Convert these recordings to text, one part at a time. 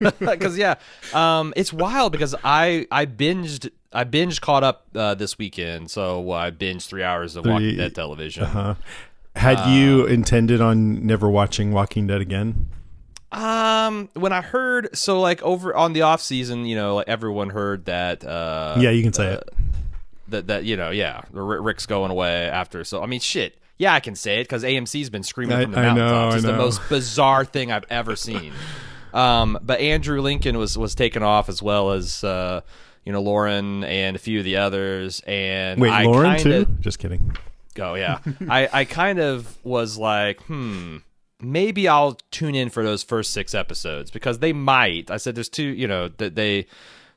Because it's wild because I binged caught up this weekend, so I binged 3 hours of Walking Dead television. Had you intended on never watching Walking Dead again? When I heard, so like over on the off season, like everyone heard that. Yeah, you can say it. That Rick's going away after. So I mean, shit. Yeah, I can say it because AMC's been screaming from the mountaintops. It's the most bizarre thing I've ever seen. But Andrew Lincoln was taken off, as well as Lauren and a few of the others. And wait, Lauren too? Just kidding. Oh yeah, I kind of was like, maybe I'll tune in for those first 6 episodes because they might. I said there's two, that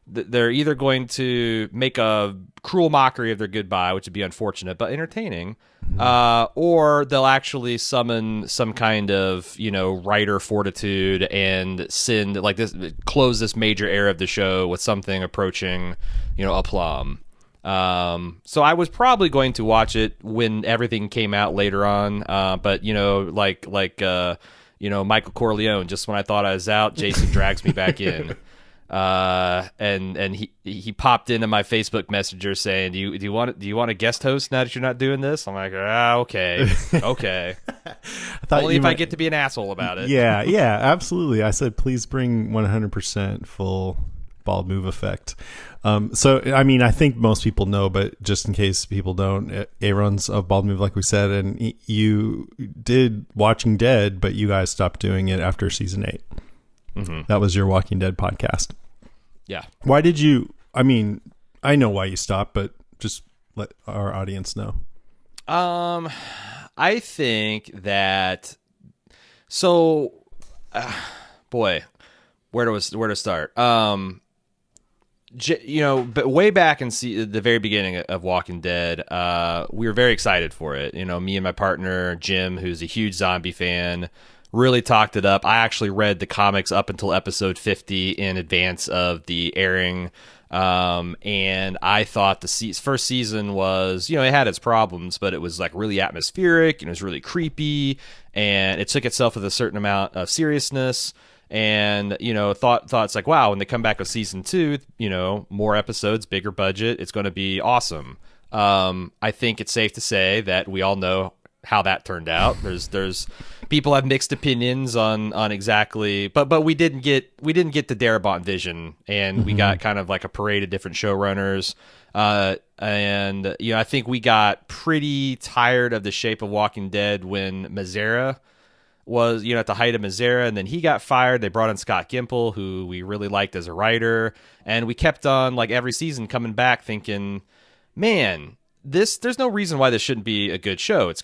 they're either going to make a cruel mockery of their goodbye, which would be unfortunate but entertaining, or they'll actually summon some kind of writer fortitude and send like this, close this major era of the show with something approaching aplomb. So I was probably going to watch it when everything came out later on, but Michael Corleone, just when I thought I was out, Jason drags me back in. And he popped into my Facebook Messenger saying, do you want a guest host now that you're not doing this? I'm like, okay. Only if I get to be an asshole about it. Yeah, absolutely. I said, please bring 100% full bald move effect. So I mean, I think most people know, but just in case people don't, Aaron's of Bald Move, like we said, and you did Watching Dead, but you guys stopped doing it after season 8. Mm-hmm. That was your Walking Dead podcast. Yeah. Why did you? I mean, I know why you stopped, but just let our audience know. I think that. So, boy, where to start? But way back in the very beginning of Walking Dead, we were very excited for it. Me and my partner Jim, who's a huge zombie fan, really talked it up. I actually read the comics up until episode 50 in advance of the airing, and I thought the first season was, it had its problems, but it was like really atmospheric and it was really creepy, and it took itself with a certain amount of seriousness. And thoughts like, wow, when they come back with season 2, more episodes, bigger budget, it's going to be awesome. I think it's safe to say that we all know how that turned out. There's people have mixed opinions on exactly, but we didn't get the Darabont vision, and we got kind of like a parade of different showrunners. And I think we got pretty tired of the shape of Walking Dead when Mazzara was, at the height of Mazzara, and then he got fired. They brought in Scott Gimple, who we really liked as a writer, and we kept on, like, every season coming back thinking, man, there's no reason why this shouldn't be a good show. It's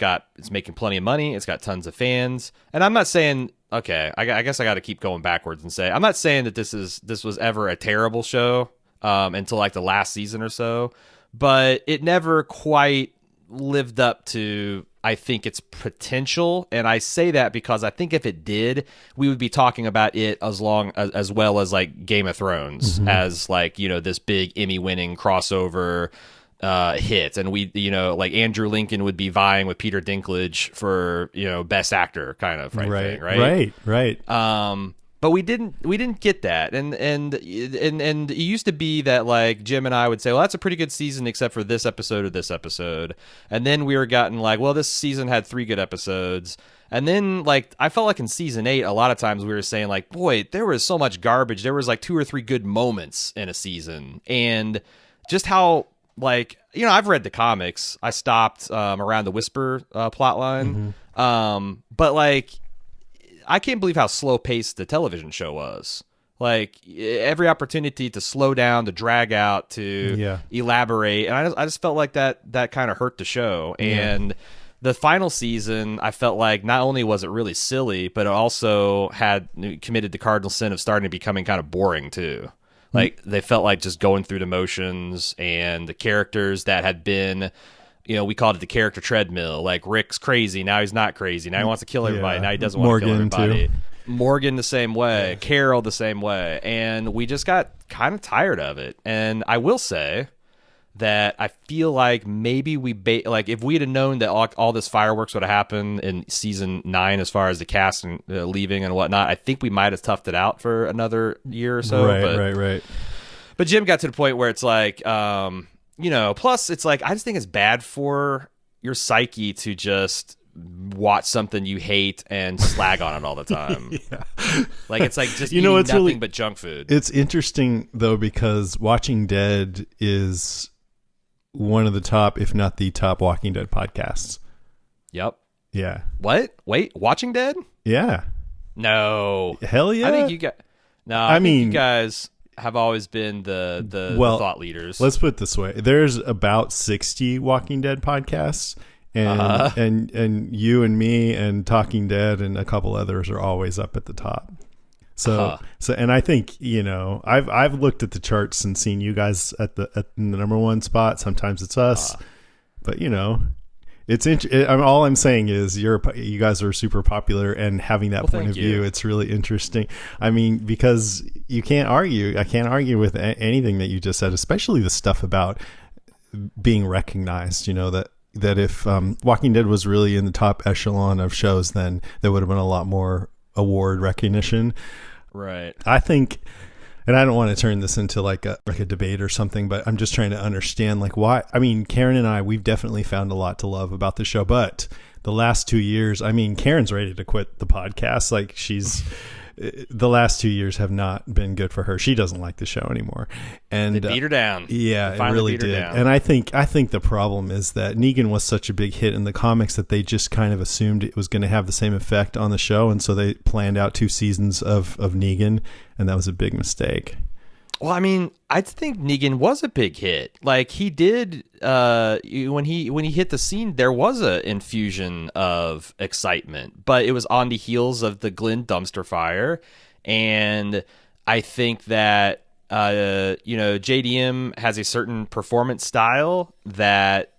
making plenty of money. It's got tons of fans. And I'm not saying, okay, I guess I got to keep going backwards and say, I'm not saying that this was ever a terrible show until like the last season or so, but it never quite lived up to, I think, its potential. And I say that because I think if it did, we would be talking about it as well as like Game of Thrones, as like, this big Emmy-winning crossover hit, and we, like Andrew Lincoln would be vying with Peter Dinklage for, best actor kind of thing, right. But we didn't get that, and it used to be that like Jim and I would say, well, that's a pretty good season except for this episode or this episode, and then we were gotten like, well, this season had 3 good episodes, and then like I felt like in season 8 a lot of times we were saying like, boy, there was so much garbage. There was like 2 or 3 good moments in a season, and just how, like, I've read the comics. I stopped around the Whisper plotline, but like, I can't believe how slow paced the television show was. Like, every opportunity to slow down, to drag out, to elaborate, and I just felt like that kind of hurt the show. And the final season, I felt like not only was it really silly, but it also had committed the cardinal sin of starting to becoming kind of boring too. Like, they felt like just going through the motions, and the characters that had been, we called it the character treadmill. Like, Rick's crazy, now he's not crazy. Now he wants to kill everybody, now he doesn't want to kill everybody. Too. Morgan the same way, Carol the same way. And we just got kind of tired of it. And I will say, that I feel like maybe like if we'd have known that all this fireworks would have happened in season 9 as far as the cast and leaving and whatnot, I think we might have toughed it out for another year or so. Right. But Jim got to the point where it's like, plus it's like, I just think it's bad for your psyche to just watch something you hate and slag on it all the time. Yeah. Like, it's like just eating it's nothing really, but junk food. It's interesting, though, because Watching Dead is one of the top, if not the top, Walking Dead podcasts. Yep. Yeah. What? Wait, Watching Dead? Yeah. No. Hell yeah. I think you got. No, I mean, you guys have always been the thought leaders. Let's put it this way: there's about 60 Walking Dead podcasts, and you and me and Talking Dead and a couple others are always up at the top. So and I think I've looked at the charts and seen you guys at the number one spot. Sometimes it's us, but it's all I'm saying is you guys are super popular, and having that point of view, it's really interesting. I mean, because you can't argue. I can't argue with anything that you just said, especially the stuff about being recognized. That if Walking Dead was really in the top echelon of shows, then there would have been a lot more award recognition. Right. I think, and I don't want to turn this into like a debate or something, but I'm just trying to understand why. I mean, Karen and I, we've definitely found a lot to love about the show, but the last 2 years, I mean, Karen's ready to quit the podcast. Like the last 2 years have not been good for her. She doesn't like the show anymore, and they beat her down. Yeah, it really did. And I think the problem is that Negan was such a big hit in the comics that they just kind of assumed it was going to have the same effect on the show, and so they planned out 2 seasons of Negan, and that was a big mistake. Well, I mean, I think Negan was a big hit. Like, he did when he hit the scene, there was a infusion of excitement, but it was on the heels of the Glenn dumpster fire, and I think that JDM has a certain performance style that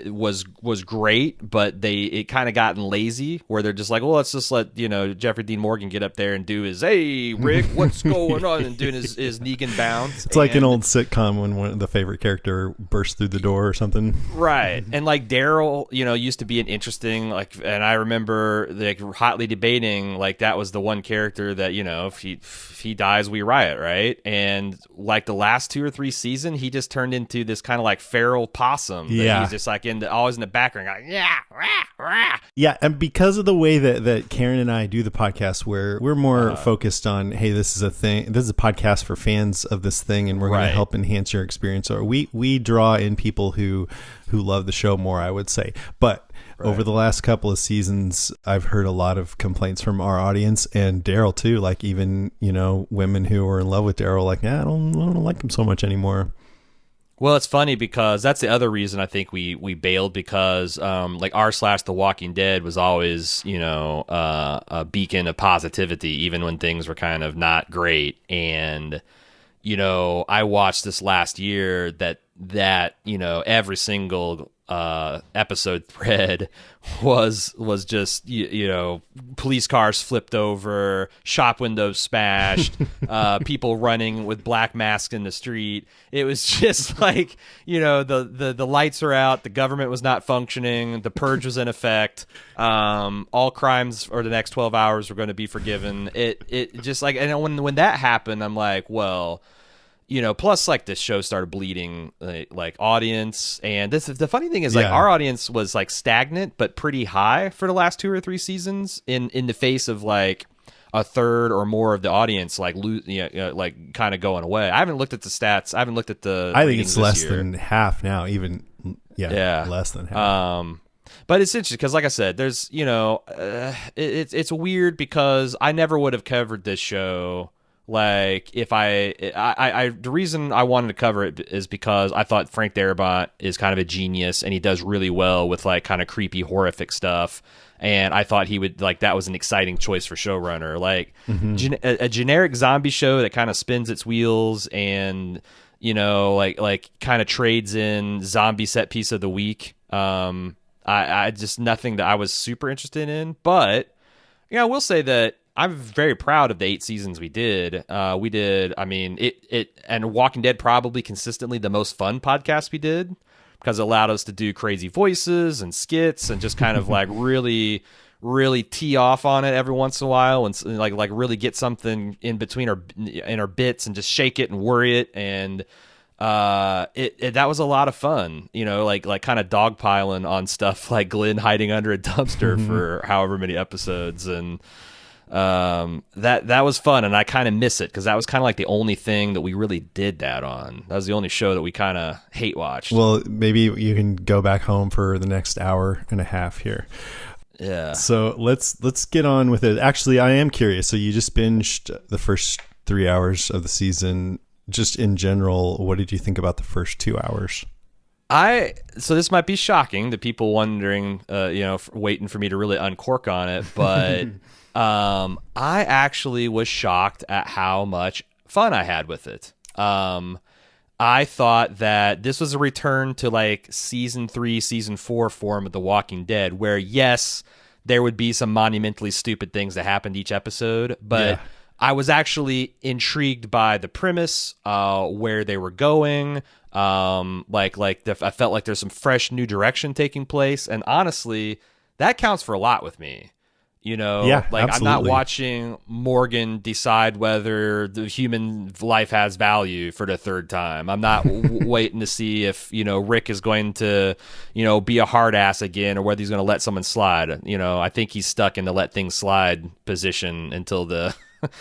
was great, but it kind of gotten lazy where they're just like, well, let's just let Jeffrey Dean Morgan get up there and do his "Hey Rick, what's going on?" and doing his Negan bounce. It's like an old sitcom when one of the favorite character bursts through the door or something, right? And like Daryl, used to be an interesting and I remember hotly debating that was the one character that if he dies we riot, right? And like the last 2 or 3 seasons, he just turned into this kind of like feral possum. Yeah. He's just like always in the background going, yeah, rah, rah. Yeah, and because of the way that Karen and I do the podcast, where we're more focused on, hey, this is a podcast for fans of this thing, and we're going to help enhance your experience. Or we draw in people who love the show more, I would say. But over the last couple of seasons, I've heard a lot of complaints from our audience and Daryl too. Like even women who are in love with Daryl, like, I don't like him so much anymore. Well, it's funny because that's the other reason I think we bailed, because r/The Walking Dead was always a beacon of positivity even when things were kind of not great. And I watched this last year that every single episode thread was just police cars flipped over, shop windows smashed, people running with black masks in the street. It was just like the lights are out, the government was not functioning, the purge was in effect, all crimes for the next 12 hours were going to be forgiven. It just and when that happened, I'm like, well, plus this show started bleeding audience, and the funny thing is our audience was stagnant but pretty high for the last 2 or 3 seasons in the face of a third or more of the audience kind of going away. I haven't looked at the stats. I haven't looked at the. I think it's less than half now. Even less than half. But it's interesting because, like I said, there's it's weird because I never would have covered this show. If the reason I wanted to cover it is because I thought Frank Darabont is kind of a genius, and he does really well with kind of creepy, horrific stuff. And I thought he would that was an exciting choice for showrunner, a generic zombie show that kind of spins its wheels and kind of trades in zombie set piece of the week. I just nothing that I was super interested in, but I will say that. I'm very proud of the 8 seasons we did. We did, I mean, and Walking Dead probably consistently the most fun podcast we did because it allowed us to do crazy voices and skits and just kind of like really, really tee off on it every once in a while and like really get something in between our bits and just shake it and worry it. And that was a lot of fun, like kind of dogpiling on stuff like Glenn hiding under a dumpster for however many episodes. And that was fun, and I kind of miss it because that was kind of like the only thing that we really did that on. That was the only show that we kind of hate watched. Well, maybe you can go back home for the next hour and a half here. Yeah. So let's get on with it. Actually, I am curious. So you just binged the first 3 hours of the season. Just in general, what did you think about the first 2 hours? So this might be shocking to people wondering, waiting for me to really uncork on it, but I actually was shocked at how much fun I had with it. I thought that this was a return to like season 3, season 4 form of The Walking Dead, where yes, there would be some monumentally stupid things that happened each episode, but I was actually intrigued by the premise, where they were going. I felt like there's some fresh new direction taking place, and honestly, that counts for a lot with me. Yeah, like absolutely. I'm not watching Morgan decide whether the human life has value for the third time. I'm not waiting to see if, Rick is going to, be a hard ass again or whether he's going to let someone slide. I think he's stuck in the let things slide position until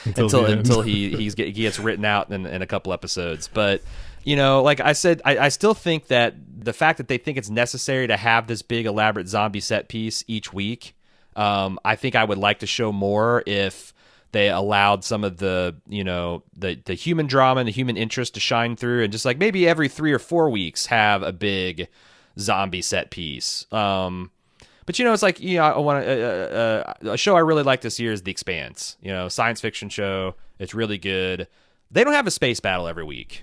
until he gets written out in a couple episodes. But, like I said, I still think that the fact that they think it's necessary to have this big elaborate zombie set piece each week, I think I would like to show more if they allowed some of the human drama and the human interest to shine through, and just like maybe every 3 or 4 weeks have a big zombie set piece. But it's like, I want a show I really like this year is The Expanse. Science fiction show. It's really good. They don't have a space battle every week.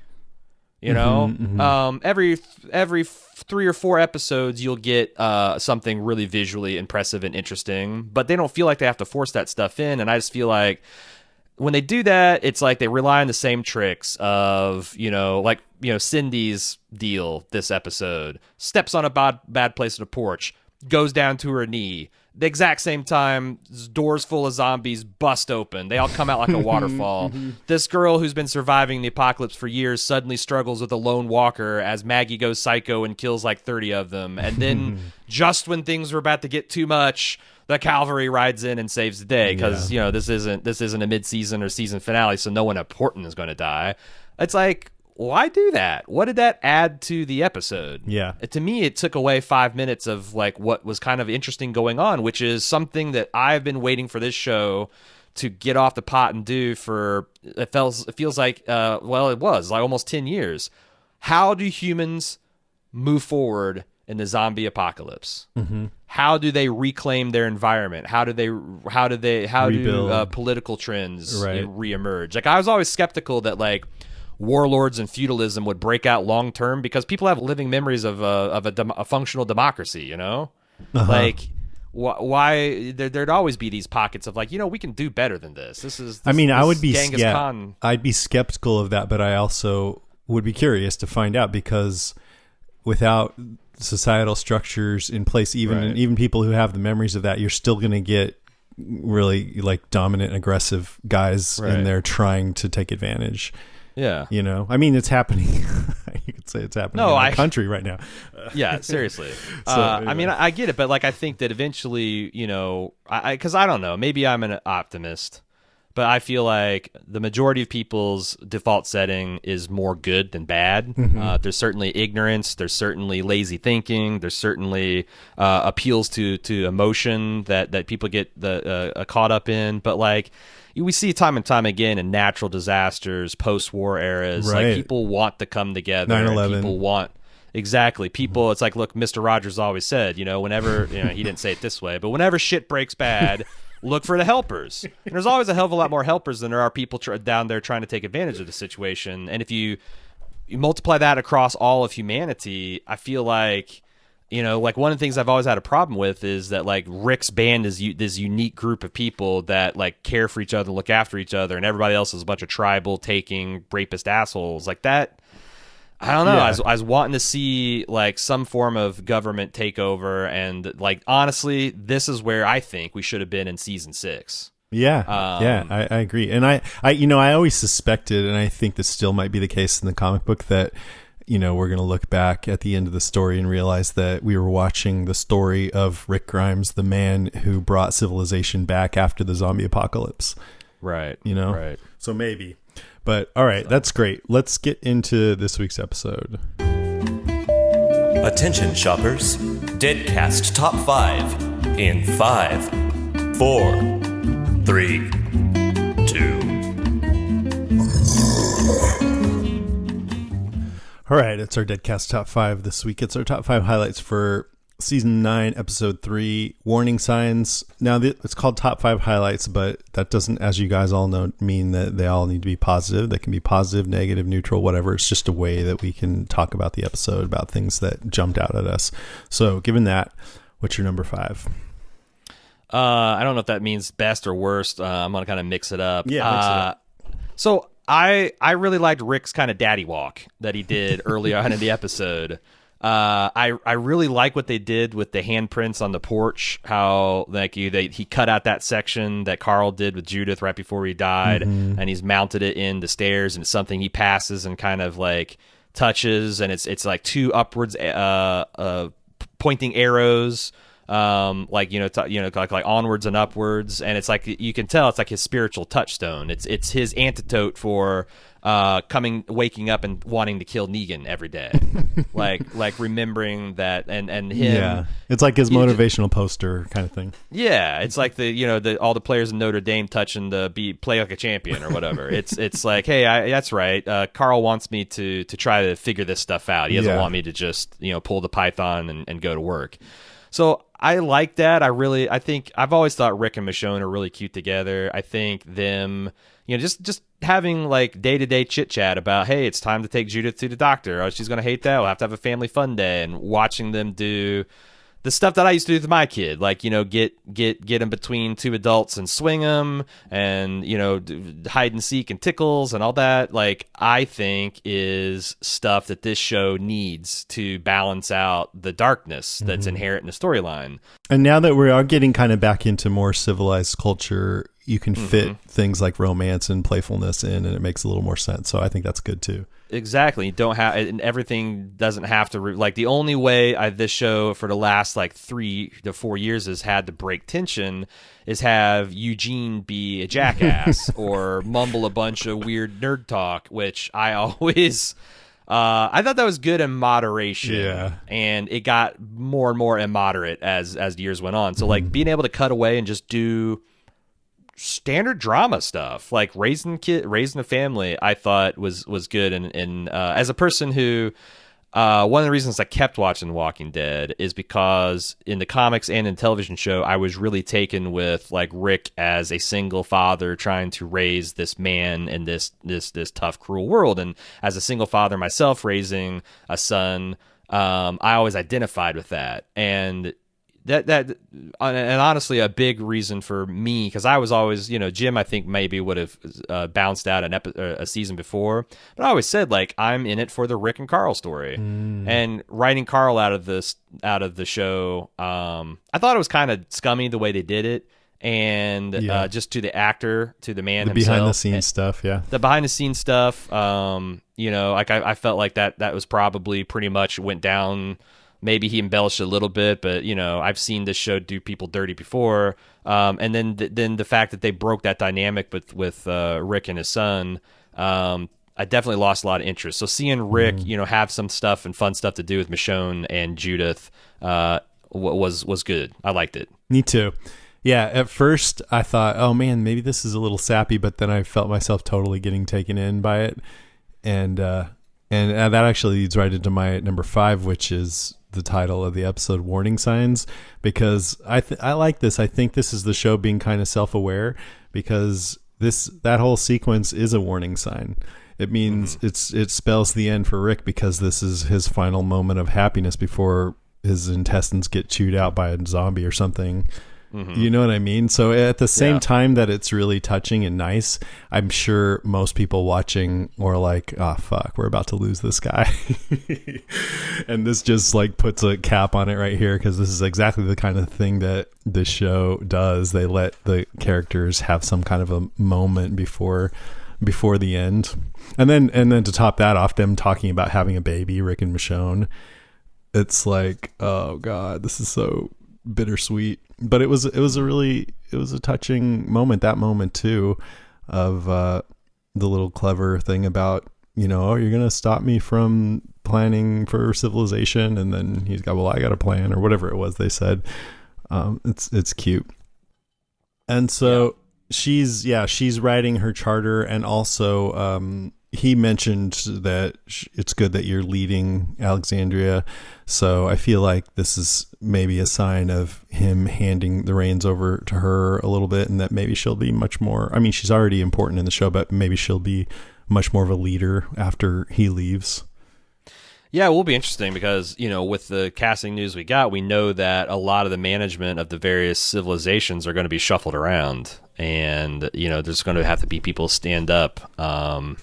Every 3 or 4 episodes, you'll get something really visually impressive and interesting, but they don't feel like they have to force that stuff in. And I just feel like when they do that, it's like they rely on the same tricks of, Cindy's deal this episode, steps on a bad place on a porch, goes down to her knee. The exact same time, doors full of zombies bust open. They all come out like a waterfall. This girl who's been surviving the apocalypse for years suddenly struggles with a lone walker as Maggie goes psycho and kills like 30 of them. And then just when things were about to get too much, the cavalry rides in and saves the day because, this isn't a mid-season or season finale, so no one important is going to die. It's like, why do that? What did that add to the episode? Yeah. To me, it took away 5 minutes of like what was kind of interesting going on, which is something that I've been waiting for this show to get off the pot and do for, it feels like, it was like almost 10 years. How do humans move forward in the zombie apocalypse? How do they reclaim their environment? How do political trends reemerge? Like I was always skeptical that like warlords and feudalism would break out long term because people have living memories of a functional democracy. Like why there'd always be these pockets of like we can do better than this. I would be Genghis Khan. I'd be skeptical of that, but I also would be curious to find out because without societal structures in place, even people who have the memories of that, you're still going to get really like dominant and aggressive guys in there trying to take advantage. Yeah. It's happening. You could say it's happening in our country right now. Yeah, seriously. Anyway. I get it, but like I think that eventually, because I don't know, maybe I'm an optimist, but I feel like the majority of people's default setting is more good than bad. There's certainly ignorance. There's certainly lazy thinking. There's certainly appeals to emotion that people get caught up in. But like, we see time and time again in natural disasters, post-war eras, like people want to come together. 9/11. People want exactly. People, it's like, look, Mr. Rogers always said, whenever he didn't say it this way, but whenever shit breaks bad, look for the helpers. And there's always a hell of a lot more helpers than there are people down there trying to take advantage of the situation. And if you multiply that across all of humanity, I feel like like one of the things I've always had a problem with is that like Rick's band is this unique group of people that like care for each other, look after each other, and everybody else is a bunch of tribal taking rapist assholes like that. I don't know. Yeah. I was wanting to see like some form of government takeover, and like honestly, this is where I think we should have been in season 6. Yeah, I agree. And I always suspected, and I think this still might be the case in the comic book, that we're going to look back at the end of the story and realize that we were watching the story of Rick Grimes, the man who brought civilization back after the zombie apocalypse. Right. Right. So maybe. But all right, that's great. Let's get into this week's episode. Attention shoppers. Deadcast Top 5 in 5, 4, 3, 2. All right, it's our Deadcast Top 5 this week. It's our top 5 highlights for Season 9, Episode 3, Warning Signs. Now, it's called Top 5 Highlights, but that doesn't, as you guys all know, mean that they all need to be positive. They can be positive, negative, neutral, whatever. It's just a way that we can talk about the episode, about things that jumped out at us. So, given that, what's your number 5? I don't know if that means best or worst. I'm going to kind of mix it up. Yeah, mix it up. So I really liked Rick's kind of daddy walk that he did early on in the episode. I really like what they did with the handprints on the porch. How like he cut out that section that Carl did with Judith right before he died, and he's mounted it in the stairs, and it's something he passes and kind of like touches, and it's like 2 upwards pointing arrows. Like onwards and upwards, and it's like you can tell it's like his spiritual touchstone. It's his antidote for waking up and wanting to kill Negan every day. like remembering that and him. Yeah, it's like his motivational poster kind of thing. Yeah, it's like all the players in Notre Dame touching the play like a champion or whatever. it's like, hey, that's right. Carl wants me to try to figure this stuff out. He doesn't want me to just pull the python and go to work. So I like that. I think I've always thought Rick and Michonne are really cute together. I think them, just having like day-to-day chit-chat about, hey, it's time to take Judith to the doctor. Oh, she's going to hate that. We'll have to have a family fun day. And watching them do the stuff that I used to do with my kid, like, get him between 2 adults and swing him, and, hide and seek and tickles and all that, like, I think is stuff that this show needs to balance out the darkness that's inherent in the storyline. And now that we are getting kind of back into more civilized culture, you can fit things like romance and playfulness in, and it makes a little more sense. So I think that's good too. Exactly. You don't have, and everything doesn't have to like the only way this show for the last like 3 to 4 years has had to break tension is have Eugene be a jackass or mumble a bunch of weird nerd talk, which I always I thought that was good in moderation. Yeah. And it got more and more immoderate as the years went on. So like being able to cut away and just do standard drama stuff like raising a family, I thought was good. And as a person who one of the reasons I kept watching The Walking Dead is because in the comics and in the television show, I was really taken with like Rick as a single father trying to raise this man in this tough, cruel world. And as a single father myself raising a son, I always identified with that. And and honestly, a big reason for me, because I was always, Jim, I think maybe would have bounced out a season before, but I always said like I'm in it for the Rick and Carl story, and writing Carl out of the show, I thought it was kind of scummy the way they did it, and just to the actor, to the man himself, behind the scenes stuff, the behind the scenes stuff, like I felt like that was probably pretty much went down. Maybe he embellished a little bit, but I've seen this show do people dirty before. And then the fact that they broke that dynamic with Rick and his son, I definitely lost a lot of interest. So seeing Rick, have some stuff and fun stuff to do with Michonne and Judith, was good. I liked it. Me too. Yeah, at first I thought, oh man, maybe this is a little sappy, but then I felt myself totally getting taken in by it, and that actually leads right into my number 5, which is the title of the episode, Warning Signs, because I like this. I think this is the show being kind of self-aware, because that whole sequence is a warning sign. It means it spells the end for Rick, because this is his final moment of happiness before his intestines get chewed out by a zombie or something. Mm-hmm. You know what I mean? So at the same time that it's really touching and nice, I'm sure most people watching were like, oh, fuck, we're about to lose this guy. And this just like puts a cap on it right here, because this is exactly the kind of thing that this show does. They let the characters have some kind of a moment before the end. And then to top that off, them talking about having a baby, Rick and Michonne. It's like, oh God, this is so bittersweet. But it was a touching moment, that moment too, of the little clever thing about, oh, you're gonna stop me from planning for civilization, and then he's got, well, I got a plan, or whatever it was they said. It's cute. And so she's writing her charter, and also he mentioned that it's good that you're leading Alexandria. So I feel like this is maybe a sign of him handing the reins over to her a little bit, and that maybe she'll be much more, I mean, she's already important in the show, but maybe she'll be much more of a leader after he leaves. Yeah, it will be interesting because, with the casting news we got, we know that a lot of the management of the various civilizations are going to be shuffled around. And, there's going to have to be people stand up. And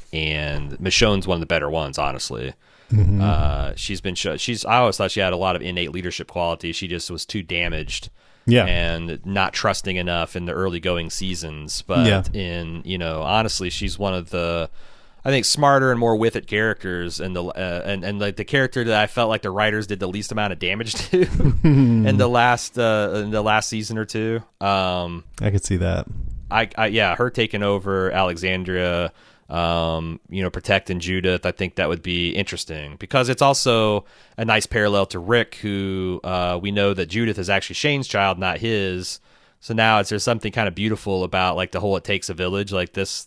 Michonne's one of the better ones, honestly. Mm-hmm. I always thought she had a lot of innate leadership qualities. She just was too damaged. Yeah. And not trusting enough in the early going seasons. But honestly, she's one of the, I think, smarter and more with it characters, and like the character that I felt like the writers did the least amount of damage to in the last season or two. I could see that. Her taking over Alexandria, protecting Judith. I think that would be interesting because it's also a nice parallel to Rick, who we know that Judith is actually Shane's child, not his. So now there's something kind of beautiful about like the whole "it takes a village," like this.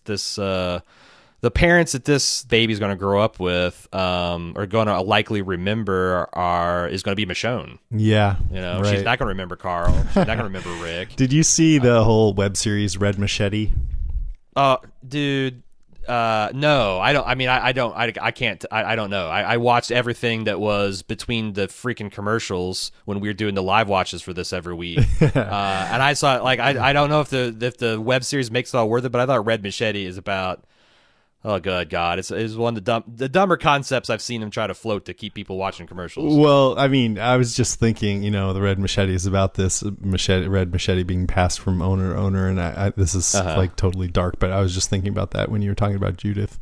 The parents that this baby's going to grow up with are going to likely remember is going to be Michonne. Yeah. Right. She's not going to remember Carl. She's not going to remember Rick. Did you see the whole web series Red Machete? Dude, no, I don't. I mean, I don't. I can't. I don't know. I watched everything that was between the freaking commercials when we were doing the live watches for this every week, and I saw like I don't know if the web series makes it all worth it, but I thought Red Machete is about. Oh, good God. It's one of the dumber concepts I've seen him try to float to keep people watching commercials. Well, I mean, I was just thinking, the Red Machete is about this red machete being passed from owner to owner, and this is like totally dark, but I was just thinking about that when you were talking about Judith.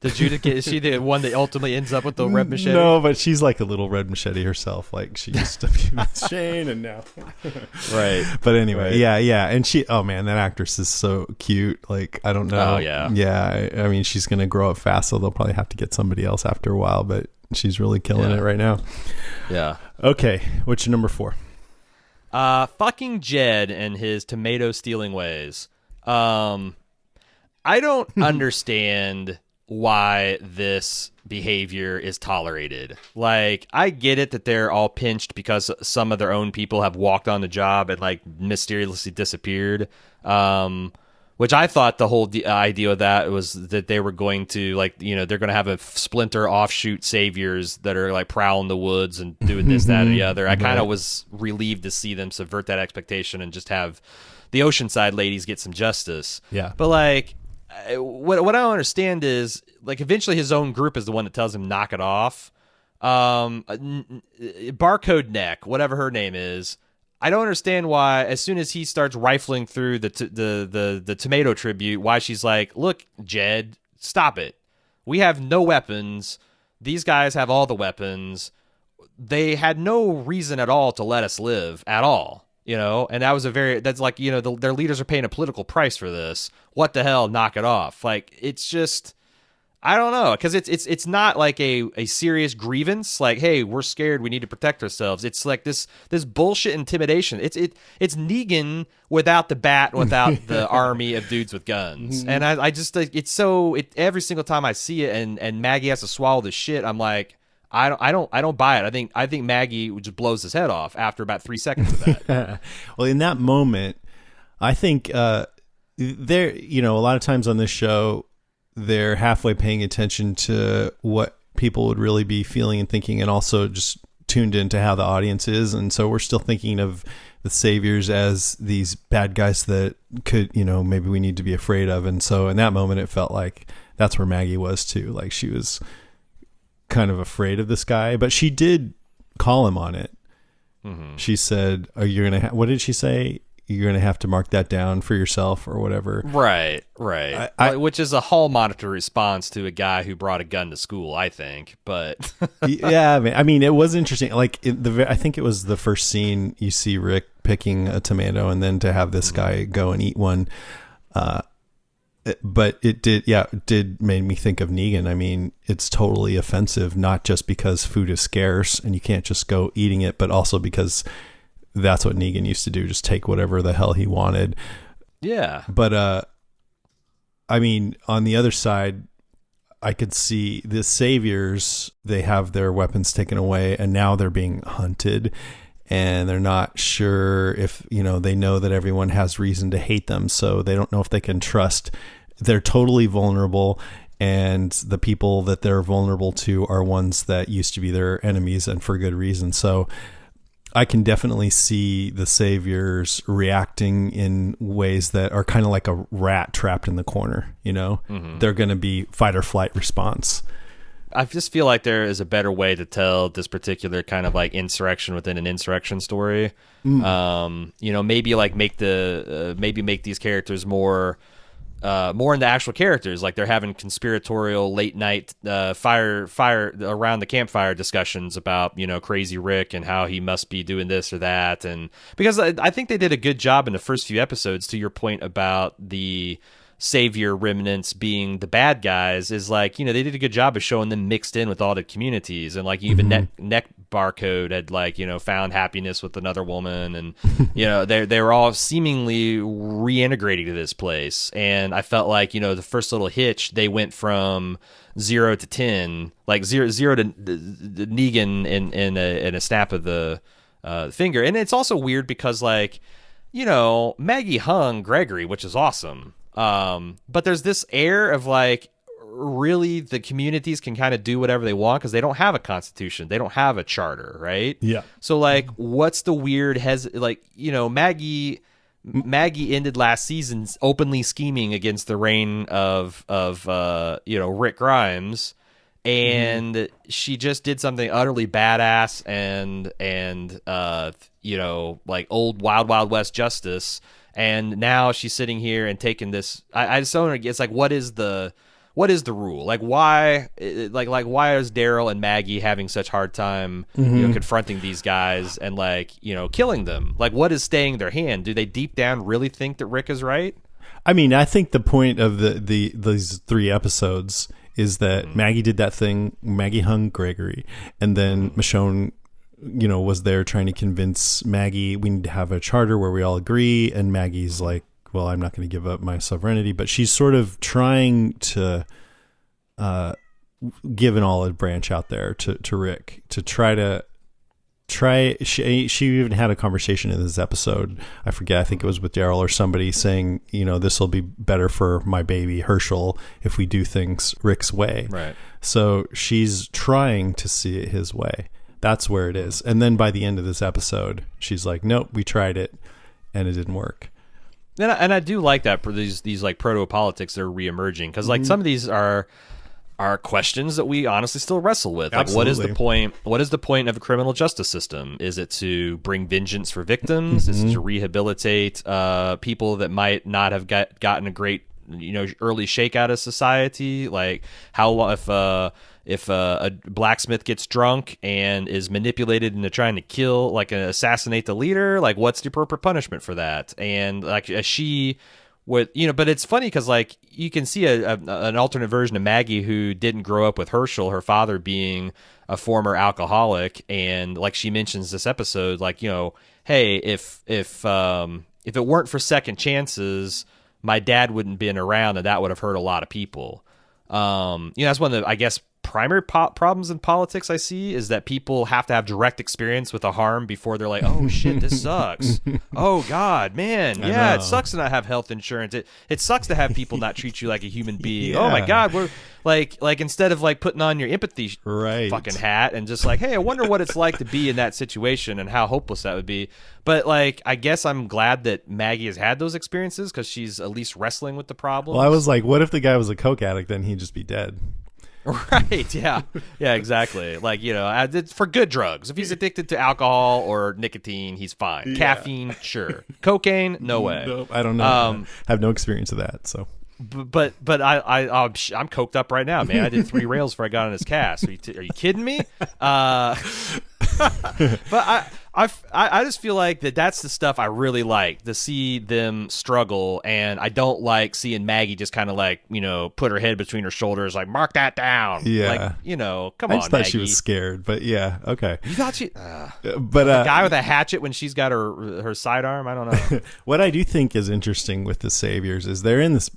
Did Judith is she the one that ultimately ends up with the red machete? No, but she's like a little red machete herself. Like she used to be with Shane, and now, right? But anyway, right. yeah, and she, oh man, that actress is so cute. Like I don't know, oh yeah, I mean, she's gonna grow up fast, so they'll probably have to get somebody else after a while. But she's really killing it right now. Yeah. Okay, what's your number 4? Fucking Jed and his tomato stealing ways. I don't understand why this behavior is tolerated. Like, I get it that they're all pinched because some of their own people have walked on the job and like mysteriously disappeared. Which I thought the whole idea of that was that they were going to like, they're going to have a splinter offshoot saviors that are like prowling the woods and doing this, that, and the other. I kind of was relieved to see them subvert that expectation and just have the Oceanside ladies get some justice. Yeah. But like, what I don't understand is like eventually his own group is the one that tells him knock it off. Barcode Neck, whatever her name is, I don't understand why as soon as he starts rifling through the tomato tribute, why she's like, look, Jed, stop it. We have no weapons. These guys have all the weapons. They had no reason at all to let us live at all. And that's like, their leaders are paying a political price for this. What the hell? Knock it off. Like, it's just, I don't know. Cause it's not like a serious grievance. Like, hey, we're scared. We need to protect ourselves. It's like this bullshit intimidation. It's Negan without the bat, without the army of dudes with guns. And I just, every single time I see it and Maggie has to swallow the shit, I'm like, I don't buy it. I think Maggie just blows his head off after about 3 seconds of that. Well, in that moment, I think a lot of times on this show, they're halfway paying attention to what people would really be feeling and thinking, and also just tuned into how the audience is, and so we're still thinking of the saviors as these bad guys that could, maybe we need to be afraid of. And so in that moment, it felt like that's where Maggie was too. Like she was kind of afraid of this guy, but she did call him on it. Mm-hmm. She said, "Are you gonna? What did she say? You're gonna have to mark that down for yourself, or whatever." Right. Which is a hall monitor response to a guy who brought a gun to school, I think. But yeah, I mean, it was interesting. Like I think it was the first scene you see Rick picking a tomato, and then to have this guy go and eat one. But it did made me think of Negan. I mean, it's totally offensive, not just because food is scarce and you can't just go eating it, but also because that's what Negan used to do, just take whatever the hell he wanted. Yeah. But I mean, on the other side, I could see the saviors, they have their weapons taken away and now they're being hunted, and they're not sure if, they know that everyone has reason to hate them. So they don't know if they can trust. They're totally vulnerable. And the people that they're vulnerable to are ones that used to be their enemies, and for good reason. So I can definitely see the saviors reacting in ways that are kind of like a rat trapped in the corner. Mm-hmm. They're going to be fight or flight response. I just feel like there is a better way to tell this particular kind of like insurrection within an insurrection story. Maybe like make these characters more into actual characters. Like they're having conspiratorial late night fire around the campfire discussions about, Crazy Rick and how he must be doing this or that. And because I think they did a good job in the first few episodes, to your point about the savior remnants being the bad guys, is like, they did a good job of showing them mixed in with all the communities. And like even neck barcode had like, found happiness with another woman, and they were all seemingly reintegrating to this place. And I felt like, the first little hitch, they went from 0 to 10, like zero to the Negan in a snap of the finger. And it's also weird because like, Maggie hung Gregory, which is awesome. But there's this air of like, really the communities can kind of do whatever they want because they don't have a constitution, they don't have a charter, right? Yeah. So like, what's the weird Maggie ended last season openly scheming against the reign of Rick Grimes, and she just did something utterly badass and like old Wild West justice. And now she's sitting here and taking this. I just don't. It's like, what is the rule? Like why? Why is Daryl and Maggie having such hard time, confronting these guys and like killing them? Like what is staying their hand? Do they deep down really think that Rick is right? I mean, I think the point of these 3 episodes is that Maggie did that thing. Maggie hung Gregory, and then Michonne was there trying to convince Maggie we need to have a charter where we all agree. And Maggie's like, well, I'm not going to give up my sovereignty, but she's sort of trying to give an olive branch out there to Rick to try. She even had a conversation in this episode. I forget. I think it was with Daryl or somebody saying, this will be better for my baby Herschel if we do things Rick's way. Right. So she's trying to see it his way. That's where it is. And then by the end of this episode, she's like, nope, we tried it and it didn't work. And I do like that for these like proto-politics that are reemerging, because like some of these are questions that we honestly still wrestle with. Like, what is the point? What is the point of a criminal justice system? Is it to bring vengeance for victims? Is it to rehabilitate people that might not have gotten a great early shake out of society? Like how if a blacksmith gets drunk and is manipulated into trying to kill, like assassinate the leader, like what's the appropriate punishment for that? And like she would, but it's funny because like you can see an alternate version of Maggie who didn't grow up with Herschel, her father being a former alcoholic, and like she mentions this episode, like hey, if it weren't for second chances, my dad wouldn't been around, and that would have hurt a lot of people. That's one of the, I guess, primary problems in politics I see is that people have to have direct experience with a harm before they're like, oh shit, this sucks. Oh God, man, yeah, it sucks to not have health insurance. It sucks to have people not treat you like a human being. Oh my God, we're like instead of like putting on your empathy fucking hat and just like, hey, I wonder what it's like to be in that situation and how hopeless that would be. But like, I guess I'm glad that Maggie has had those experiences because she's at least wrestling with the problem. Well, I was like, what if the guy was a coke addict? Then he'd just be dead. Right. Yeah. Yeah, exactly. Like, it's for good drugs. If he's addicted to alcohol or nicotine, he's fine. Yeah. Caffeine, sure. Cocaine, no way. Nope, I don't know. I have no experience of that. So, but I'm coked up right now, man. I did 3 rails before I got on his cast. Are you kidding me? But I just feel like that's the stuff I really like, to see them struggle, and I don't like seeing Maggie just kind of like, put her head between her shoulders, like, mark that down. Yeah. Like, come on, I just thought Maggie. She was scared, but yeah, okay. You thought she... but the guy with a hatchet when she's got her sidearm, I don't know. What I do think is interesting with the Saviors is they're in this...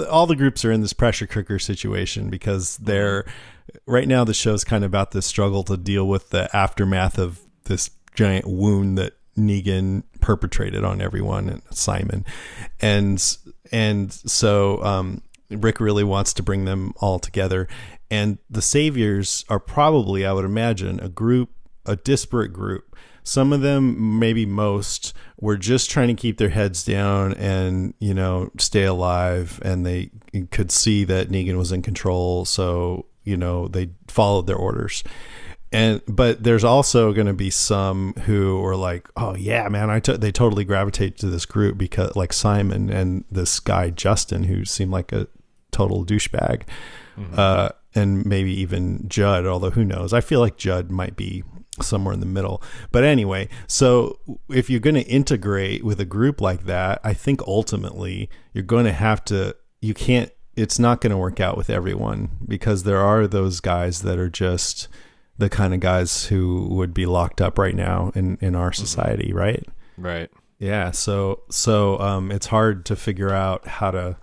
all the groups are in this pressure cooker situation because they're... Right now, the show's kind of about the struggle to deal with the aftermath of this giant wound that Negan perpetrated on everyone and Simon, and so Rick really wants to bring them all together, and the Saviors are probably, I would imagine, a disparate group. Some of them, maybe most, were just trying to keep their heads down and stay alive, and they could see that Negan was in control, so they followed their orders. But there's also going to be some who are like, oh yeah, man, they totally gravitate to this group because, like, Simon and this guy Justin, who seemed like a total douchebag, and maybe even Judd, although who knows? I feel like Judd might be somewhere in the middle. But anyway, so if you're going to integrate with a group like that, I think ultimately you're going to have to. It's not going to work out with everyone, because there are those guys that are just the kind of guys who would be locked up right now in our society, right? Right. Yeah. So it's hard to figure out how to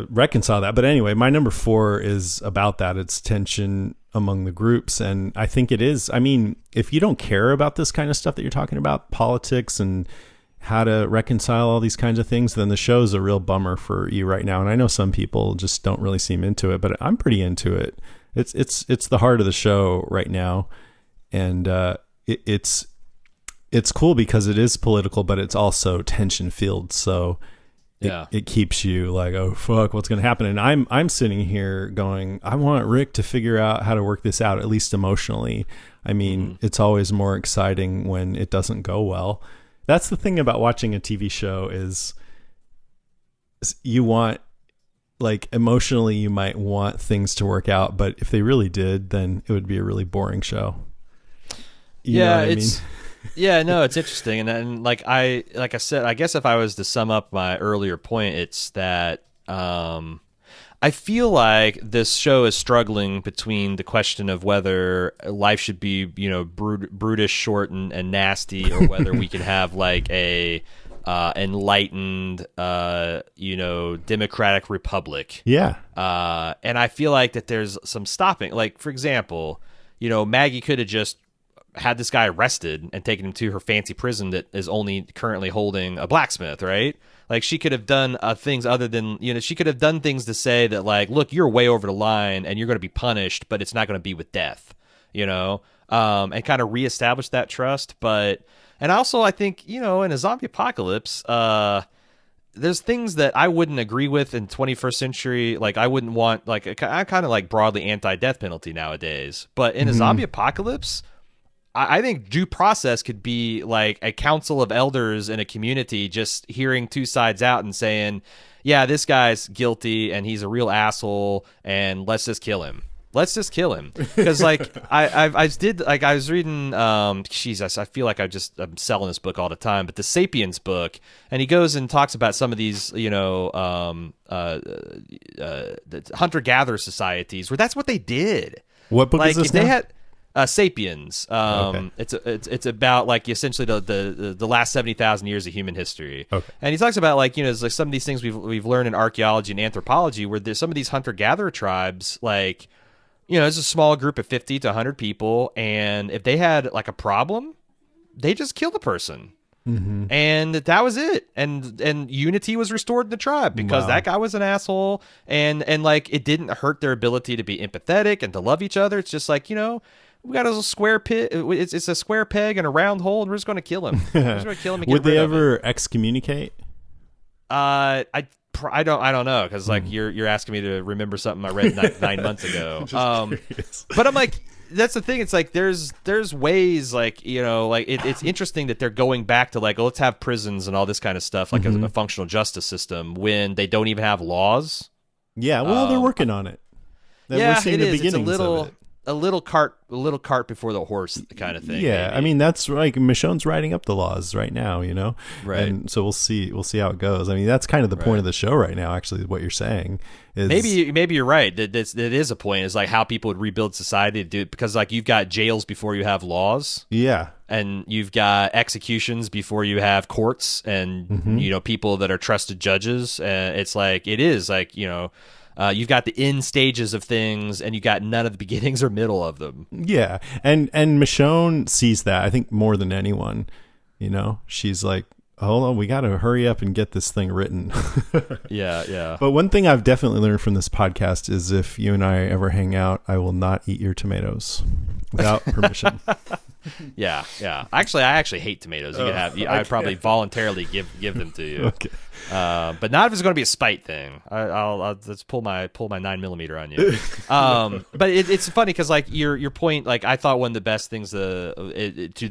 reconcile that. But anyway, my number 4 is about that. It's tension among the groups, and I think it is. I mean, if you don't care about this kind of stuff that you're talking about, politics and how to reconcile all these kinds of things, then the show's a real bummer for you right now. And I know some people just don't really seem into it, but I'm pretty into it. It's the heart of the show right now, and it's cool because it is political, but it's also tension filled. So it keeps you like, oh fuck, what's going to happen? And I'm sitting here going, I want Rick to figure out how to work this out, at least emotionally. I mean, it's always more exciting when it doesn't go well. That's the thing about watching a TV show is you want, like, emotionally, you might want things to work out, but if they really did, then it would be a really boring show. You know what I mean? Yeah, no, it's interesting. And like I said, I guess if I was to sum up my earlier point, it's that I feel like this show is struggling between the question of whether life should be, brutish, short, and nasty, or whether we can have like a enlightened, democratic republic. Yeah. And I feel like that there's some stopping. Like, for example, Maggie could have just had this guy arrested and taken him to her fancy prison that is only currently holding a blacksmith, right? Like, she could have done things other than, she could have done things to say that, like, look, you're way over the line and you're going to be punished, but it's not going to be with death, and kind of reestablish that trust. And also, I think, in a zombie apocalypse, there's things that I wouldn't agree with in 21st century. Like, I wouldn't want, like, I'm kind of like broadly anti-death penalty nowadays. But in a zombie apocalypse, I think due process could be like a council of elders in a community just hearing two sides out and saying, yeah, this guy's guilty and he's a real asshole and let's just kill him. Let's just kill him. Because like I was reading Jesus, I feel like I'm selling this book all the time, but the Sapiens book, and he goes and talks about some of these, the hunter-gatherer societies where that's what they did. What book is this now? Sapiens. Okay. It's about like essentially the last 70,000 years of human history. Okay. And he talks about like it's like some of these things we've learned in archaeology and anthropology where there's some of these hunter gatherer tribes like it's a small group of 50 to 100 people, and if they had like a problem, they just kill the person. Mm-hmm. And that was it, and unity was restored in the tribe because that guy was an asshole, and like it didn't hurt their ability to be empathetic and to love each other. It's just like we got a little square pit. It's a square peg and a round hole, and we're just going to kill him. We're just going to kill him. And Would get they rid of ever excommunicate? I don't know because like you're asking me to remember something I read 9 months ago. But I'm like, that's the thing. It's like there's ways like like it's interesting that they're going back to like let's have prisons and all this kind of stuff like a functional justice system when they don't even have laws. Yeah, well, they're working on it. Yeah, we're seeing it the is. It's beginnings of it. a little cart before the horse kind of thing. Yeah, maybe. I mean that's like Michonne's writing up the laws right now, Right. And so we'll see how it goes. I mean that's kind of the point of the show right now. Actually, what you're saying is maybe you're right. That is a point. Is like how people would rebuild society to do it because like you've got jails before you have laws. Yeah, and you've got executions before you have courts, and people that are trusted judges. It's like it is like you've got the end stages of things, and you got none of the beginnings or middle of them. Yeah, and Michonne sees that I think more than anyone. She's like, hold on, we got to hurry up and get this thing written. Yeah. But one thing I've definitely learned from this podcast is if you and I ever hang out, I will not eat your tomatoes without permission. Yeah. Actually, I actually hate tomatoes. You can have. I'd probably voluntarily give them to you. Okay. But not if it's going to be a spite thing. I'll let's pull my 9mm on you. But it's funny because like your point, like I thought one of the best things to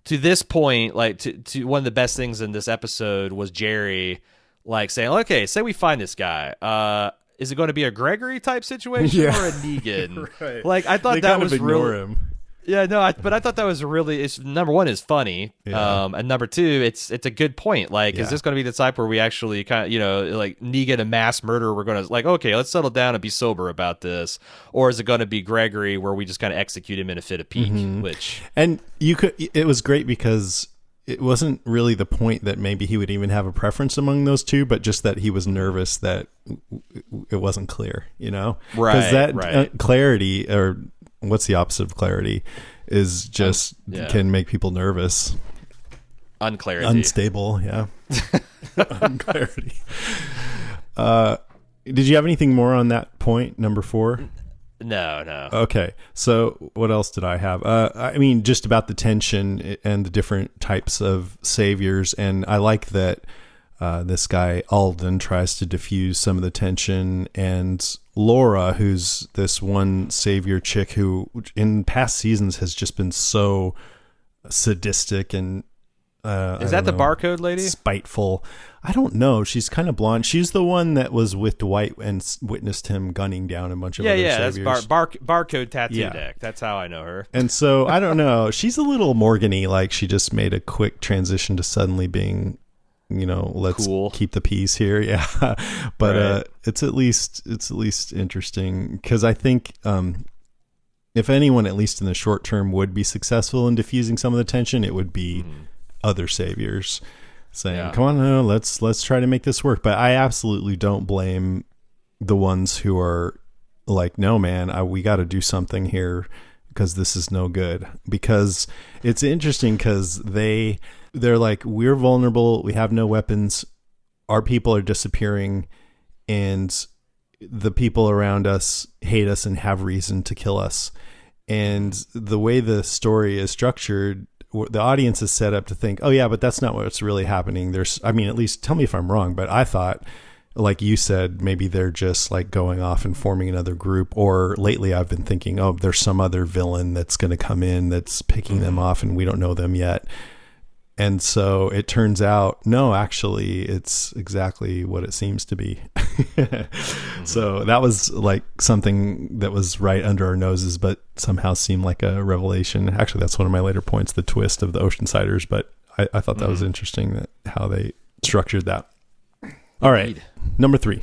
this point, like to one of the best things in this episode was Jerry, like saying, okay, say we find this guy. Is it going to be a Gregory type situation or a Negan? Right. Like I thought they that kind was of ignore really. him. Yeah, no, but I thought that was really. It's number one is funny, and number two, it's a good point. Like, is this going to be the type where we actually kind of, like Negan and mass murder? We're going to like, okay, let's settle down and be sober about this, or is it going to be Gregory where we just kind of execute him in a fit of pique? And it was great because it wasn't really the point that maybe he would even have a preference among those two, but just that he was nervous that it wasn't clear, Right. Because that clarity or. What's the opposite of clarity? Is just can make people nervous. Unclarity. Unstable, yeah. Unclarity. Did you have anything more on that point, number 4? No. Okay. So what else did I have? I mean, just about the tension and the different types of saviors. And I like that this guy, Alden, tries to diffuse some of the tension, and Laura, who's this one savior chick who in past seasons has just been so sadistic and is that the barcode lady? Spiteful. I don't know. She's kind of blonde. She's the one that was with Dwight and witnessed him gunning down a bunch of other saviors. That's barcode tattoo deck. That's how I know her. And so I don't know. She's a little Morgan-y, like she just made a quick transition to suddenly being let's cool. Keep the peace here. Yeah. But it's at least interesting because I think if anyone, at least in the short term, would be successful in diffusing some of the tension, it would be other saviors saying, come on, let's try to make this work. But I absolutely don't blame the ones who are like, no, man, we got to do something here because this is no good. Because it's interesting because they're like, we're vulnerable, we have no weapons, our people are disappearing, and the people around us hate us and have reason to kill us. And the way the story is structured, the audience is set up to think, oh yeah, but that's not what's really happening. At least tell me if I'm wrong, but I thought, like you said, maybe they're just like going off and forming another group, or lately I've been thinking, oh, there's some other villain that's going to come in that's picking them off and we don't know them yet. And so it turns out, no, actually, it's exactly what it seems to be. So that was like something that was right under our noses, but somehow seemed like a revelation. Actually, that's one of my later points, the twist of the Oceansiders. But I thought that was interesting how they structured that. All right, number 3.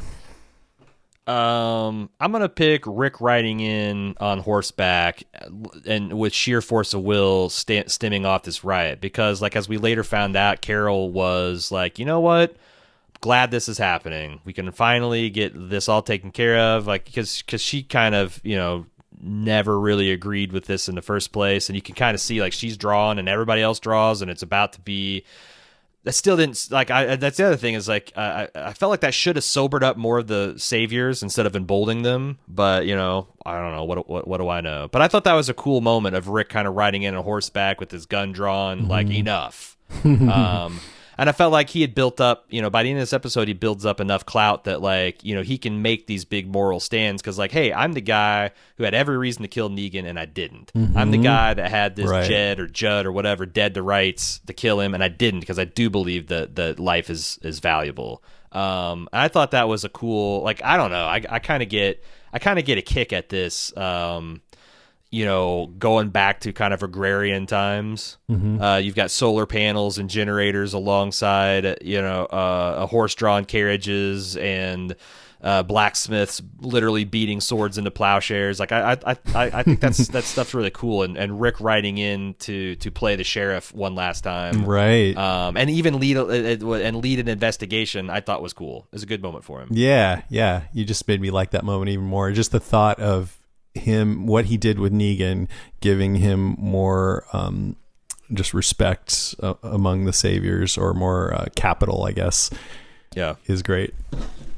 I'm gonna pick Rick riding in on horseback and with sheer force of will stemming off this riot, because like as we later found out, Carol was like, you know what? Glad this is happening. We can finally get this all taken care of. Like because she kind of never really agreed with this in the first place, and you can kind of see like she's drawn and everybody else draws, and it's about to be. That still didn't like. That's the other thing is like I felt like that should have sobered up more of the saviors instead of emboldening them. But I don't know what do I know. But I thought that was a cool moment of Rick kind of riding in on horseback with his gun drawn, like enough. And I felt like he had built up, by the end of this episode, he builds up enough clout that, like, he can make these big moral stands because, like, hey, I'm the guy who had every reason to kill Negan and I didn't. I'm the guy that had this Jed or Judd or whatever dead to rights to kill him and I didn't because I do believe that life is valuable. And I thought that was a cool, like, I don't know. I kind of get a kick at this. Going back to kind of agrarian times. You've got solar panels and generators alongside, horse-drawn carriages and blacksmiths literally beating swords into plowshares. Like I think that stuff's really cool. And Rick riding in to play the sheriff one last time, right? And even lead an investigation. I thought was cool. It was a good moment for him. Yeah. You just made me like that moment even more. Just the thought of him, what he did with Negan, giving him more just respect among the saviors, or more capital, I guess. Yeah, is great.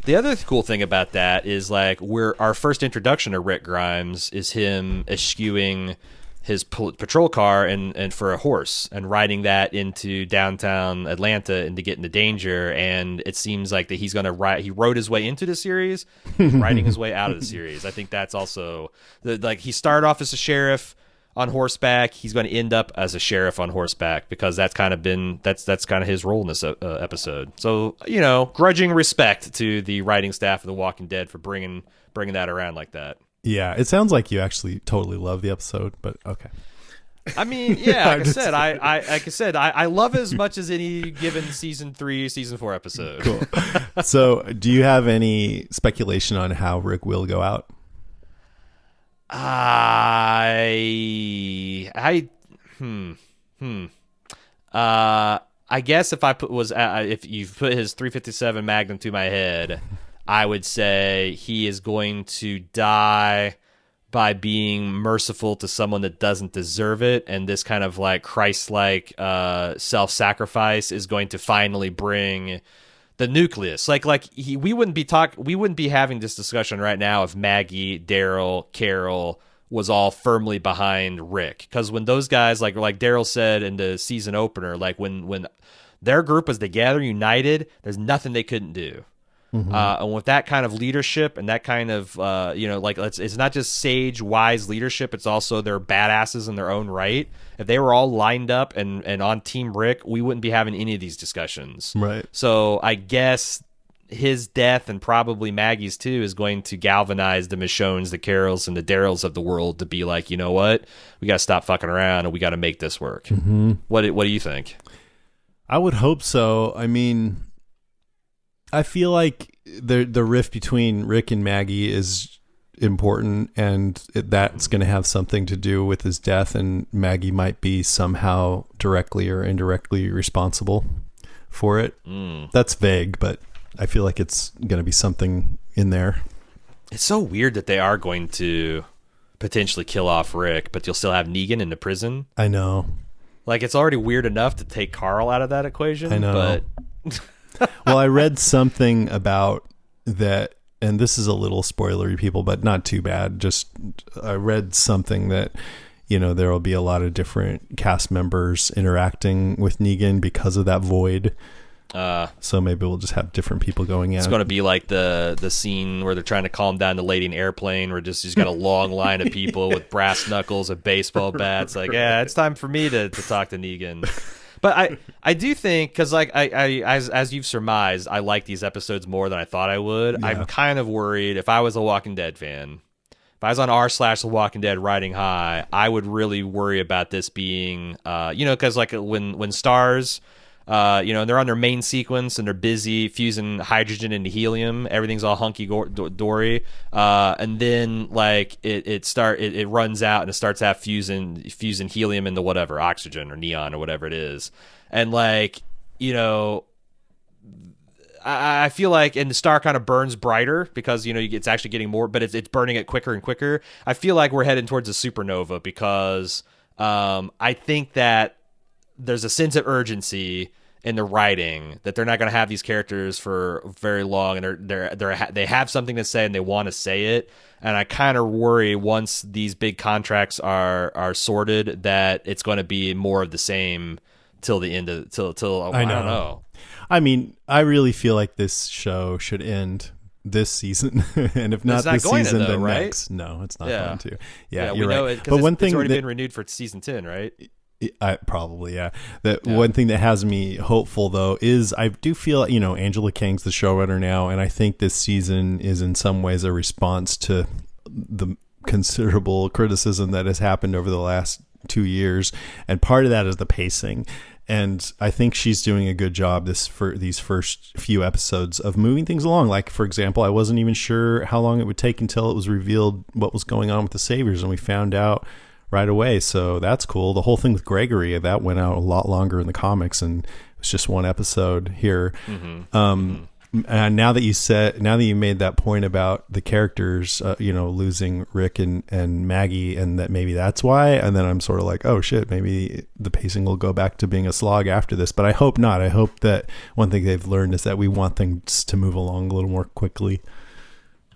The other cool thing about that is like our first introduction to Rick Grimes is him eschewing his patrol car and for a horse and riding that into downtown Atlanta and to get into danger. And it seems like that he's going to ride. He rode his way into the series, he's riding his way out of the series. I think that's also like he started off as a sheriff on horseback. He's going to end up as a sheriff on horseback because that's kind of his role in this episode. So grudging respect to the writing staff of The Walking Dead for bringing that around like that. Yeah, it sounds like you actually totally love the episode, but okay. I mean, yeah, like I said, I love it as much as any given season 3, season 4 episode. Cool. So, do you have any speculation on how Rick will go out? I guess if you've put his 357 Magnum to my head, I would say he is going to die by being merciful to someone that doesn't deserve it, and this kind of like Christ-like self-sacrifice is going to finally bring the nucleus. We wouldn't be having this discussion right now if Maggie, Daryl, Carol was all firmly behind Rick, because when those guys like Daryl said in the season opener, like when their group was together, united, there's nothing they couldn't do. And with that kind of leadership and that kind of, it's not just sage, wise leadership. It's also they're badasses in their own right. If they were all lined up and on Team Rick, we wouldn't be having any of these discussions. Right. So I guess his death, and probably Maggie's too, is going to galvanize the Michonnes, the Carols, and the Daryls of the world to be like, you know what? We got to stop fucking around and we got to make this work. What do you think? I would hope so. I mean, I feel like the rift between Rick and Maggie is important, and that's going to have something to do with his death, and Maggie might be somehow directly or indirectly responsible for it. That's vague, but I feel like it's going to be something in there. It's so weird that they are going to potentially kill off Rick, but you'll still have Negan in the prison. I know. Like, it's already weird enough to take Carl out of that equation. I know. But well, I read something about that, and this is a little spoilery, people, but not too bad. Just I read something that, there will be a lot of different cast members interacting with Negan because of that void. So maybe we'll just have different people going in. It's going to be like the scene where they're trying to calm down the lady in airplane, where he's got a long line of people with brass knuckles and baseball bats. Like, yeah, it's time for me to talk to Negan. But I do think, because like as you've surmised, I like these episodes more than I thought I would. Yeah. I'm kind of worried if I was a Walking Dead fan, if I was on r/The Walking Dead riding high, I would really worry about this being, because like when Stars And they're on their main sequence and they're busy fusing hydrogen into helium. Everything's all hunky dory. And then like it runs out and it starts out fusing helium into whatever, oxygen or neon or whatever it is. And like, I feel like, and the star kind of burns brighter because it's actually getting more, but it's burning it quicker and quicker. I feel like we're heading towards a supernova because I think that there's a sense of urgency in the writing that they're not going to have these characters for very long, and they have something to say and they want to say it. And I kind of worry once these big contracts are sorted that it's going to be more of the same till the end of till I don't know. I mean, I really feel like this show should end this season, and if not this season, then right? next. No, it's not going to. Yeah, we you're know right. But one thing, it's already been renewed for season 10, right? Probably, yeah. One thing that has me hopeful though is I do feel Angela Kang's the showrunner now, and I think this season is in some ways a response to the considerable criticism that has happened over the last 2 years, and part of that is the pacing. And I think she's doing a good job for these first few episodes of moving things along. Like, for example, I wasn't even sure how long it would take until it was revealed what was going on with the Saviors, and we found out right away. So that's cool. The whole thing with Gregory, that went out a lot longer in the comics, and it was just one episode here. And now that you made that point about the characters, losing Rick and Maggie, and that maybe that's why, and then I'm sort of like, oh shit, maybe the pacing will go back to being a slog after this. But I hope not. I hope that one thing they've learned is that we want things to move along a little more quickly.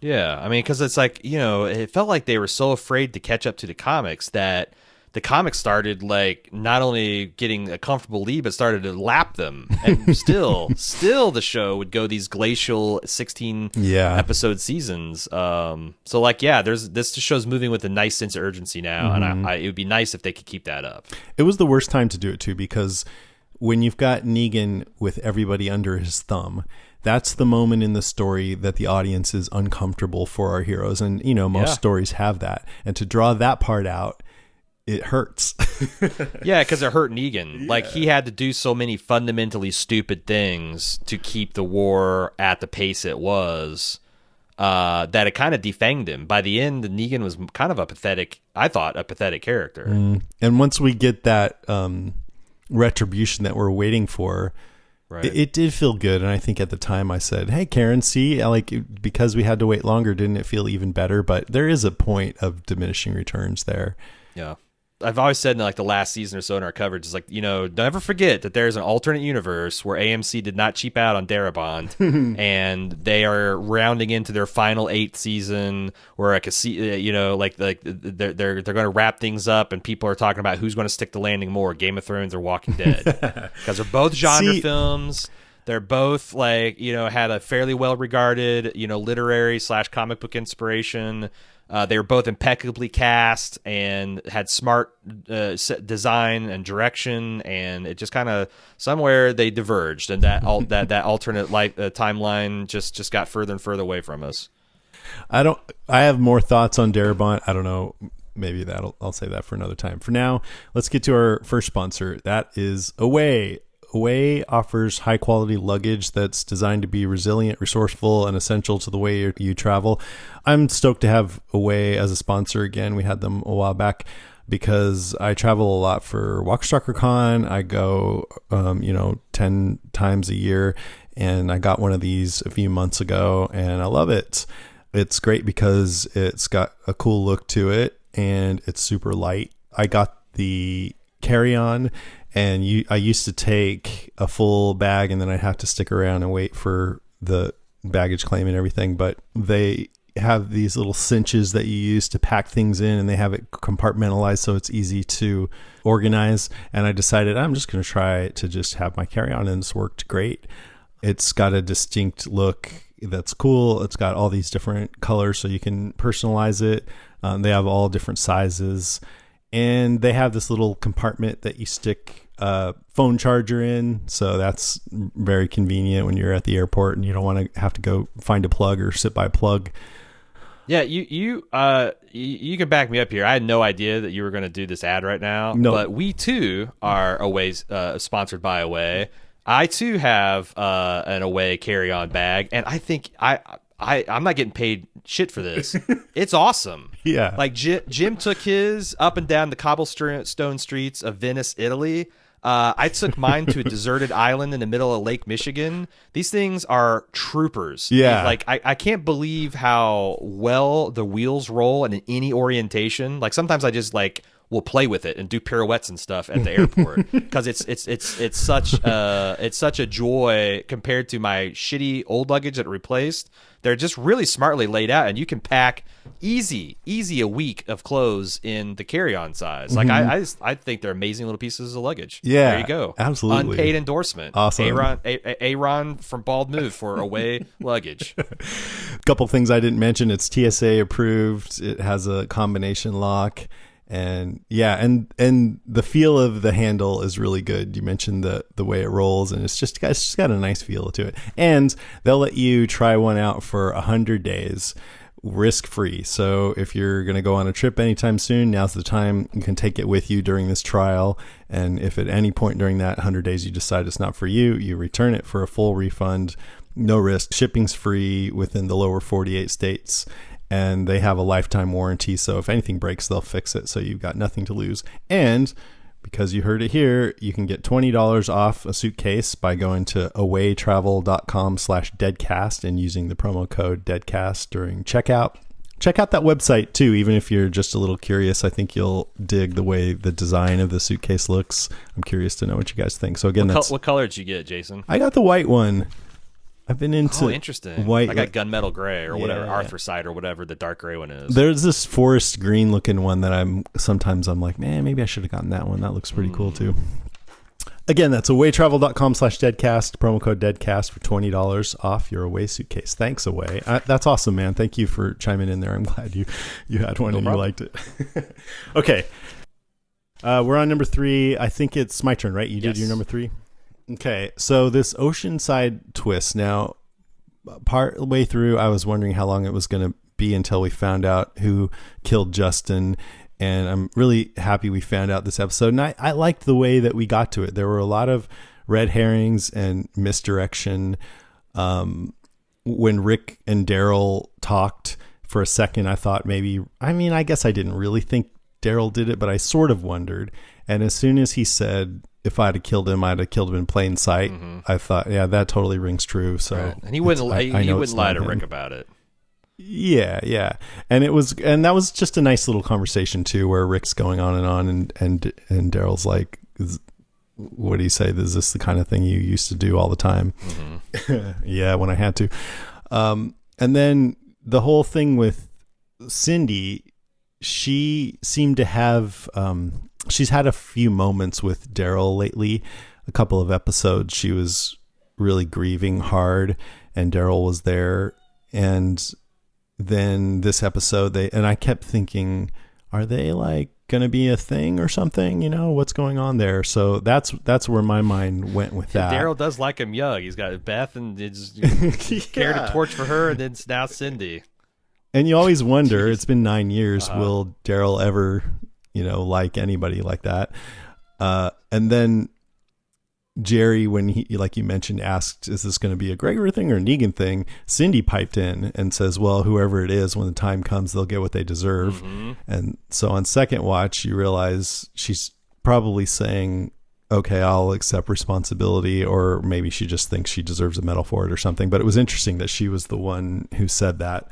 Yeah, I mean, because it's like, it felt like they were so afraid to catch up to the comics that the comics started like not only getting a comfortable lead, but started to lap them. And still the show would go these glacial 16 episode seasons. So like, this show's moving with a nice sense of urgency now. And it would be nice if they could keep that up. It was the worst time to do it too, because when you've got Negan with everybody under his thumb, that's the moment in the story that the audience is uncomfortable for our heroes. And, most stories have that. And to draw that part out, it hurts. Yeah, because it hurt Negan. Yeah. Like, he had to do so many fundamentally stupid things to keep the war at the pace it was that it kind of defanged him. By the end, Negan was kind of a pathetic character. And once we get that retribution that we're waiting for, right. It did feel good. And I think at the time I said, hey, Karen, see, because we had to wait longer, didn't it feel even better? But there is a point of diminishing returns there. Yeah. I've always said in like the last season or so in our coverage is like, never forget that there's an alternate universe where AMC did not cheap out on Darabont and they are rounding into their final 8th season where they're going to wrap things up and people are talking about who's going to stick the landing more, Game of Thrones or Walking Dead, because they're both genre films. They're both had a fairly well regarded, literary / comic book inspiration. They were both impeccably cast and had smart design and direction, and it just kind of somewhere they diverged, and that alternate timeline just got further and further away from us. I have more thoughts on Darabont. I don't know. Maybe I'll save that for another time. For now, let's get to our first sponsor. That is Away. Away offers high-quality luggage that's designed to be resilient, resourceful, and essential to the way you travel. I'm stoked to have Away as a sponsor again. We had them a while back because I travel a lot for WalkStalkerCon. I go, 10 times a year, and I got one of these a few months ago, and I love it. It's great because it's got a cool look to it, and it's super light. I got the carry-on, and I used to take a full bag and then I'd have to stick around and wait for the baggage claim and everything. But they have these little cinches that you use to pack things in, and they have it compartmentalized so it's easy to organize. And I decided I'm just going to try to just have my carry-on, and it's worked great. It's got a distinct look that's cool. It's got all these different colors so you can personalize it. They have all different sizes. And they have this little compartment that you stick a phone charger in. So that's very convenient when you're at the airport and you don't want to have to go find a plug or sit by a plug. Yeah, you can back me up here. I had no idea that you were going to do this ad right now. No. But we, too, are Away, sponsored by Away. I too have an away carry-on bag, and I think I'm not getting paid shit for this. It's awesome. Yeah. Like Jim took his up and down the cobblestone streets of Venice, Italy. I took mine to a deserted island in the middle of Lake Michigan. These things are troopers. Yeah. Like I can't believe how well the wheels roll and in any orientation. Like sometimes I just like will play with it and do pirouettes and stuff at the airport because it's such a joy compared to my shitty old luggage that it replaced. They're just really smartly laid out, and you can pack easy a week of clothes in the carry-on size. Like I think they're amazing little pieces of luggage. Yeah, there you go. absolutely. Unpaid endorsement. Awesome. Aaron from Bald Move for away luggage. A couple things I didn't mention. It's TSA approved. It has a combination lock. And yeah, and the feel of the handle is really good. You mentioned the way it rolls, and it's just got a nice feel to it. And they'll let you try one out for 100 days, risk free. So if you're going to go on a trip anytime soon, now's the time. You can take it with you during this trial. And if at any point during that 100 days you decide it's not for you, you return it for a full refund, no risk. Shipping's free within the lower 48 states. And they have a lifetime warranty, so if anything breaks, they'll fix it, so you've got nothing to lose. And because you heard it here, you can get $20 off a suitcase by going to awaytravel.com/deadcast and using the promo code deadcast during checkout. Check out that website too, even if you're just a little curious. I think you'll dig the way the design of the suitcase looks. I'm curious to know what you guys think. So again, what color did you get, Jason? I got the white one. I've been into interesting. white. I got gunmetal gray or whatever, Yeah. anthracite or whatever the dark gray one is. There's this forest green looking one that I'm like, man, maybe I should have gotten that one. That looks pretty cool too. Again, that's awaytravel.com/deadcast, promo code deadcast for $20 off your away suitcase. Thanks, Away. That's awesome, man. Thank you for chiming in there. I'm glad you had one and you liked it. Okay. We're on number 3. I think it's my turn, right? You did your number 3? Okay, so this Oceanside twist. Now, part way through, I was wondering how long it was going to be until we found out who killed Justin, and I'm really happy we found out this episode. And I liked the way that we got to it. There were a lot of red herrings and misdirection. When Rick and Daryl talked for a second, I thought I guess I didn't really think Daryl did it, but I sort of wondered. And as soon as he said, if I'd have killed him, I'd have killed him in plain sight. I thought, yeah, that totally rings true. So, right. And he wouldn't lie to Rick about it. Yeah, and that was just a nice little conversation too, where Rick's going on, and Daryl's like, "What do you say? Is this the kind of thing you used to do all the time?" Yeah, when I had to. And then the whole thing with Cindy, she seemed to have. She's had a few moments with Daryl lately. A couple of episodes, she was really grieving hard, and Daryl was there. And then this episode, I kept thinking, are they like going to be a thing or something? You know, what's going on there? So that's where my mind went with that. Daryl does like him young. He's got Beth and it's carried a torch for her, and then now Cindy. And you always wonder, it's been 9 years, will Daryl ever, like anybody like that? And then Jerry, when he, like you mentioned, asked, is this going to be a Gregor thing or a Negan thing? Cindy piped in and says, well, whoever it is, when the time comes, they'll get what they deserve. And so on second watch, you realize she's probably saying, okay, I'll accept responsibility, or maybe she just thinks she deserves a medal for it or something. But it was interesting that she was the one who said that.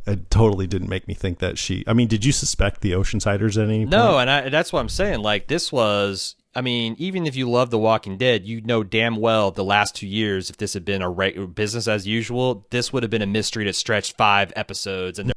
It totally didn't make me think that did you suspect the Oceansiders at any point? No, and that's what I'm saying. Like, this was, even if you love The Walking Dead, you know damn well the last 2 years, if this had been a regular business as usual, this would have been a mystery that stretched 5 episodes, and